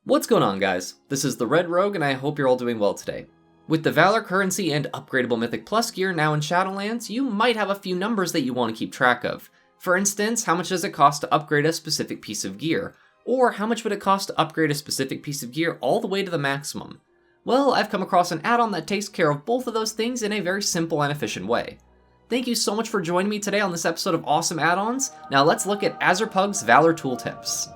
What's going on, guys? This is the Red Rogue, and I hope you're all doing well today. With the Valor currency and upgradable Mythic Plus gear now in Shadowlands, you might have a few numbers that you want to keep track of. For instance, how much does it cost to upgrade a specific piece of gear? Or how much would it cost to upgrade a specific piece of gear all the way to the maximum? Well, I've come across an add-on that takes care of both of those things in a very simple and efficient way. Thank you so much for joining me today on this episode of Awesome Add-ons. Now let's look at AzerPUG's Valor ToolTips.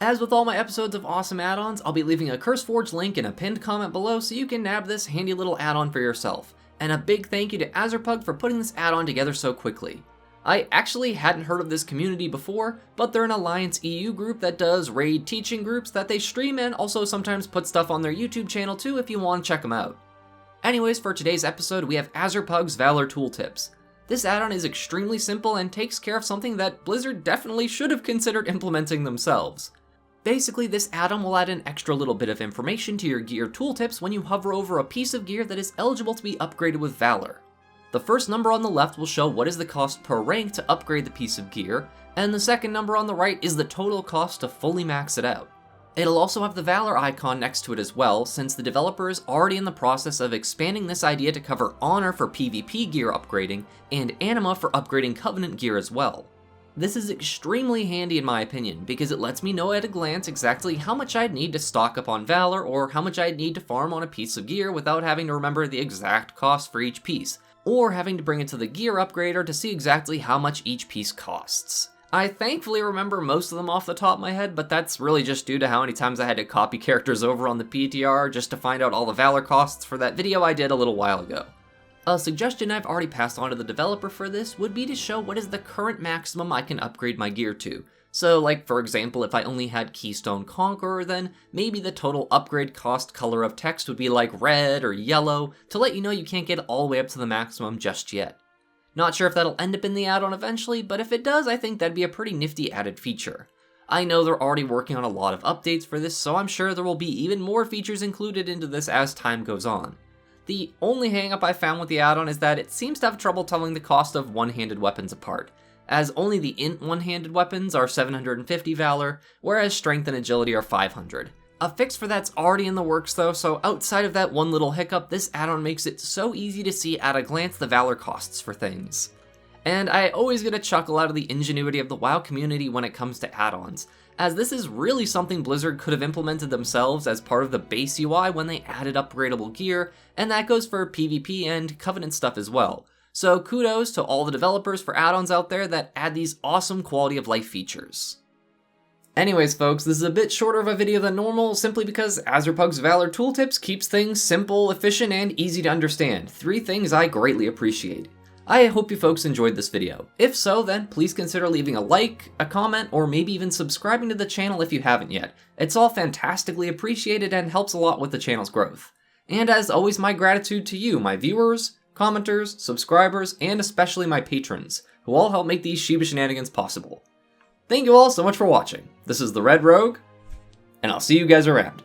As with all my episodes of Awesome Add-ons, I'll be leaving a CurseForge link in a pinned comment below so you can nab this handy little add-on for yourself. And a big thank you to AzerPUG for putting this add-on together so quickly. I actually hadn't heard of this community before, but they're an Alliance EU group that does raid teaching groups that they stream and also sometimes put stuff on their YouTube channel too if you want to check them out. Anyways, for today's episode, we have AzerPUG's Valor Tooltips. This add-on is extremely simple and takes care of something that Blizzard definitely should have considered implementing themselves. Basically, this add-on will add an extra little bit of information to your gear tooltips when you hover over a piece of gear that is eligible to be upgraded with Valor. The first number on the left will show what is the cost per rank to upgrade the piece of gear, and the second number on the right is the total cost to fully max it out. It'll also have the Valor icon next to it as well, since the developer is already in the process of expanding this idea to cover Honor for PvP gear upgrading, and Anima for upgrading Covenant gear as well. This is extremely handy in my opinion, because it lets me know at a glance exactly how much I'd need to stock up on Valor, or how much I'd need to farm on a piece of gear without having to remember the exact cost for each piece, or having to bring it to the gear upgrader to see exactly how much each piece costs. I thankfully remember most of them off the top of my head, but that's really just due to how many times I had to copy characters over on the PTR just to find out all the Valor costs for that video I did a little while ago. A suggestion I've already passed on to the developer for this would be to show what is the current maximum I can upgrade my gear to. So like for example, if I only had Keystone Conqueror, then maybe the total upgrade cost color of text would be like red or yellow to let you know you can't get all the way up to the maximum just yet. Not sure if that'll end up in the add-on eventually, but if it does, I think that'd be a pretty nifty added feature. I know they're already working on a lot of updates for this, so I'm sure there will be even more features included into this as time goes on. The only hang-up I found with the add-on is that it seems to have trouble telling the cost of one-handed weapons apart, as only the int one-handed weapons are 750 Valor, whereas strength and agility are 500. A fix for that's already in the works though, so outside of that one little hiccup, this add-on makes it so easy to see at a glance the Valor costs for things. And I always get a chuckle out of the ingenuity of the WoW community when it comes to add-ons, as this is really something Blizzard could have implemented themselves as part of the base UI when they added upgradable gear, and that goes for PvP and Covenant stuff as well. So kudos to all the developers for add-ons out there that add these awesome quality of life features. Anyways folks, this is a bit shorter of a video than normal simply because AzerPUG's Valor Tooltips keeps things simple, efficient, and easy to understand. 3 things I greatly appreciate. I hope you folks enjoyed this video. If so, then please consider leaving a like, a comment, or maybe even subscribing to the channel if you haven't yet. It's all fantastically appreciated and helps a lot with the channel's growth. And as always, my gratitude to you, my viewers, commenters, subscribers, and especially my patrons, who all help make these Shiba Shenanigans possible. Thank you all so much for watching. This is the Red Rogue, and I'll see you guys around.